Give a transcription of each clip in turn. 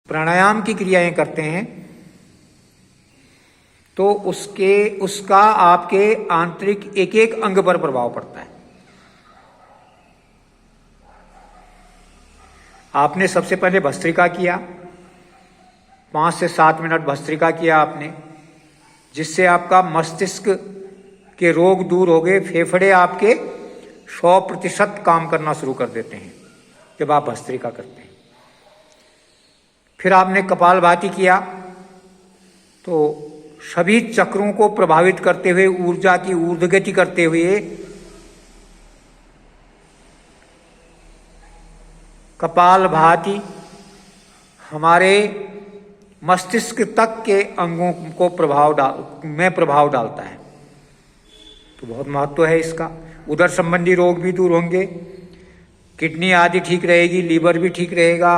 प्राणायाम की क्रियाएं करते हैं तो उसका आपके आंतरिक एक एक अंग पर प्रभाव पड़ता है। आपने सबसे पहले भस्त्रिका किया, 5 से 7 मिनट भस्त्रिका किया आपने, जिससे आपका मस्तिष्क के रोग दूर हो गए। फेफड़े आपके 100% काम करना शुरू कर देते हैं जब आप भस्त्रिका करते हैं। फिर आपने कपालभाति किया तो सभी चक्रों को प्रभावित करते हुए, ऊर्जा की ऊर्ध्वगति करते हुए कपालभाति हमारे मस्तिष्क तक के अंगों को प्रभाव डालता है। तो बहुत महत्व है इसका। उदर संबंधी रोग भी दूर होंगे, किडनी आदि ठीक रहेगी, लीवर भी ठीक रहेगा,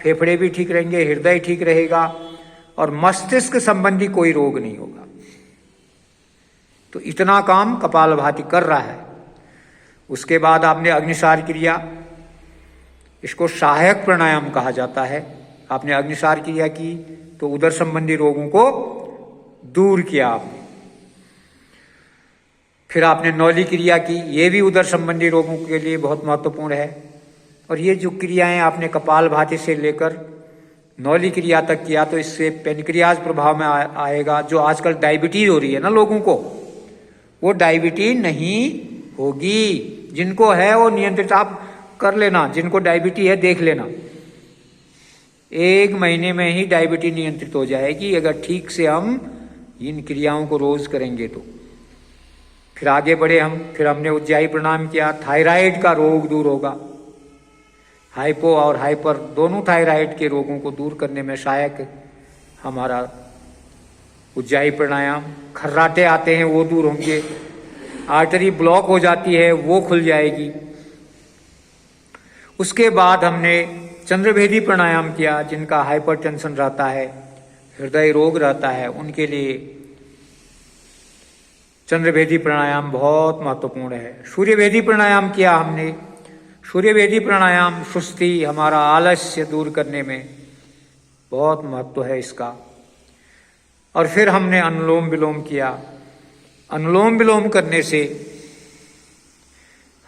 फेफड़े भी ठीक रहेंगे, हृदय ठीक रहेगा और मस्तिष्क संबंधी कोई रोग नहीं होगा। तो इतना काम कपालभाति कर रहा है। उसके बाद आपने अग्निसार क्रिया, इसको सहायक प्राणायाम कहा जाता है। आपने अग्निसार क्रिया की तो उदर संबंधी रोगों को दूर किया आपने। फिर आपने नौली क्रिया की, ये भी उदर संबंधी रोगों के लिए बहुत महत्वपूर्ण है। और ये जो क्रियाएं आपने कपालभाति से लेकर नौली क्रिया तक किया तो इससे पेनक्रियाज प्रभाव में आएगा। जो आजकल डायबिटीज हो रही है ना लोगों को, वो डायबिटीज नहीं होगी। जिनको है वो नियंत्रित आप कर लेना, जिनको डायबिटीज है देख लेना, 1 महीने में ही डायबिटीज नियंत्रित हो जाएगी अगर ठीक से हम इन क्रियाओं को रोज करेंगे तो। फिर आगे बढ़े हम, फिर हमने उज्जाई प्राणायाम किया, थायराइड का रोग दूर होगा। हाइपो और हाइपर दोनों थायराइड के रोगों को दूर करने में सहायक हमारा उज्जाई प्राणायाम। खर्राटे आते हैं वो दूर होंगे, आर्टरी ब्लॉक हो जाती है वो खुल जाएगी। उसके बाद हमने चंद्रभेदी प्राणायाम किया, जिनका हाइपरटेंशन रहता है, हृदय रोग रहता है, उनके लिए चंद्रभेदी प्राणायाम बहुत महत्वपूर्ण है। सूर्यभेदी प्राणायाम किया हमने। सूर्यभेदी प्राणायाम सुस्ती, हमारा आलस्य दूर करने में बहुत महत्व है इसका। और फिर हमने अनुलोम विलोम किया। अनुलोम विलोम करने से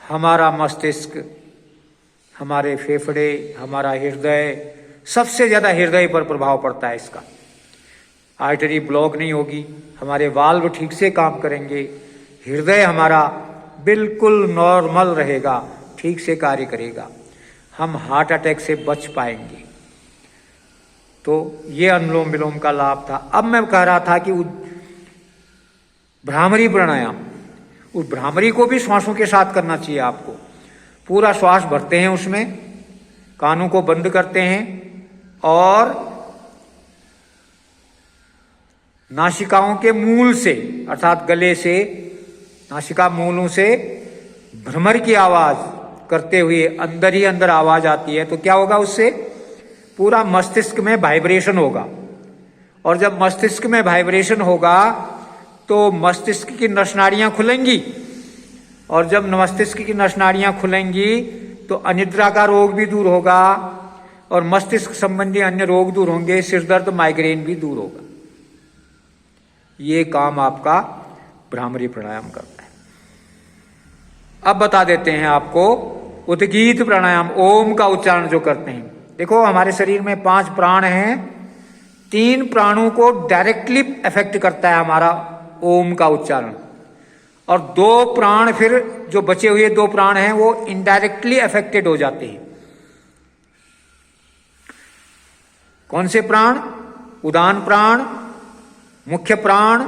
हमारा मस्तिष्क, हमारे फेफड़े, हमारा हृदय, सबसे ज्यादा हृदय पर प्रभाव पड़ता है इसका। आर्टरी ब्लॉक नहीं होगी, हमारे वाल्व ठीक से काम करेंगे, हृदय हमारा बिल्कुल नॉर्मल रहेगा, ठीक से कार्य करेगा, हम हार्ट अटैक से बच पाएंगे। तो ये अनुलोम विलोम का लाभ था। अब मैं कह रहा था कि भ्रामरी प्राणायाम, उस भ्रामरी को भी श्वासों के साथ करना चाहिए आपको। पूरा श्वास भरते हैं, उसमें कानों को बंद करते हैं और नासिकाओं के मूल से अर्थात गले से, नासिका मूलों से भ्रमर की आवाज करते हुए अंदर ही अंदर आवाज आती है। तो क्या होगा, उससे पूरा मस्तिष्क में वाइब्रेशन होगा। और जब मस्तिष्क में वाइब्रेशन होगा तो मस्तिष्क की नसनाड़ियां खुलेंगी, और जब मस्तिष्क की नसनाड़ियां खुलेंगी तो अनिद्रा का रोग भी दूर होगा और मस्तिष्क संबंधी अन्य रोग दूर होंगे, सिर दर्द, माइग्रेन भी दूर होगा। ये काम आपका भ्रामरी प्राणायाम करता है। अब बता देते हैं आपको उद्गीत प्राणायाम, ओम का उच्चारण जो करते हैं। देखो हमारे शरीर में 5 प्राण हैं, 3 प्राणों को डायरेक्टली इफेक्ट करता है हमारा ओम का उच्चारण, और 2 प्राण, फिर जो बचे हुए 2 प्राण हैं वो इनडायरेक्टली अफेक्टेड हो जाते हैं। कौन से प्राण? उदान प्राण, मुख्य प्राण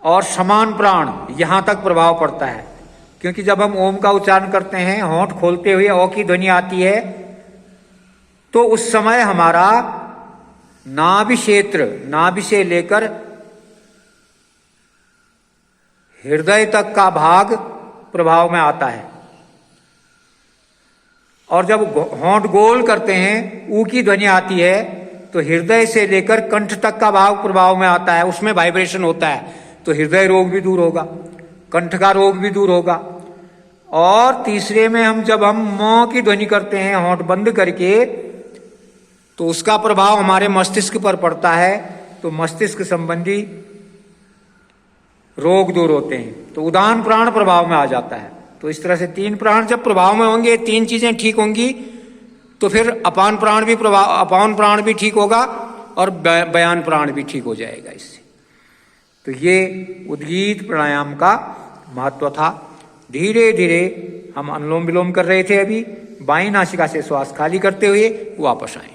और समान प्राण, यहां तक प्रभाव पड़ता है। क्योंकि जब हम ओम का उच्चारण करते हैं, होंठ खोलते हुए ओ की ध्वनि आती है, तो उस समय हमारा नाभि क्षेत्र, नाभि से लेकर हृदय तक का भाग प्रभाव में आता है। और जब होंठ गोल करते हैं, ऊ की ध्वनि आती है, तो हृदय से लेकर कंठ तक का भाग प्रभाव में आता है, उसमें वाइब्रेशन होता है। तो हृदय रोग भी दूर होगा, कंठ का रोग भी दूर होगा। और तीसरे में जब हम म की ध्वनि करते हैं होंठ बंद करके, तो उसका प्रभाव हमारे मस्तिष्क पर पड़ता है, तो मस्तिष्क संबंधी रोग दूर होते हैं। तो उदान प्राण प्रभाव में आ जाता है। तो इस तरह से 3 प्राण जब प्रभाव में होंगे, 3 चीजें ठीक होंगी, तो फिर अपान प्राण भी ठीक होगा और बयान प्राण भी ठीक हो जाएगा इससे। तो ये उद्गीत प्राणायाम का महत्व था। धीरे धीरे हम अनुलोम विलोम कर रहे थे, अभी बाईं नासिका से श्वास खाली करते हुए वापस आए।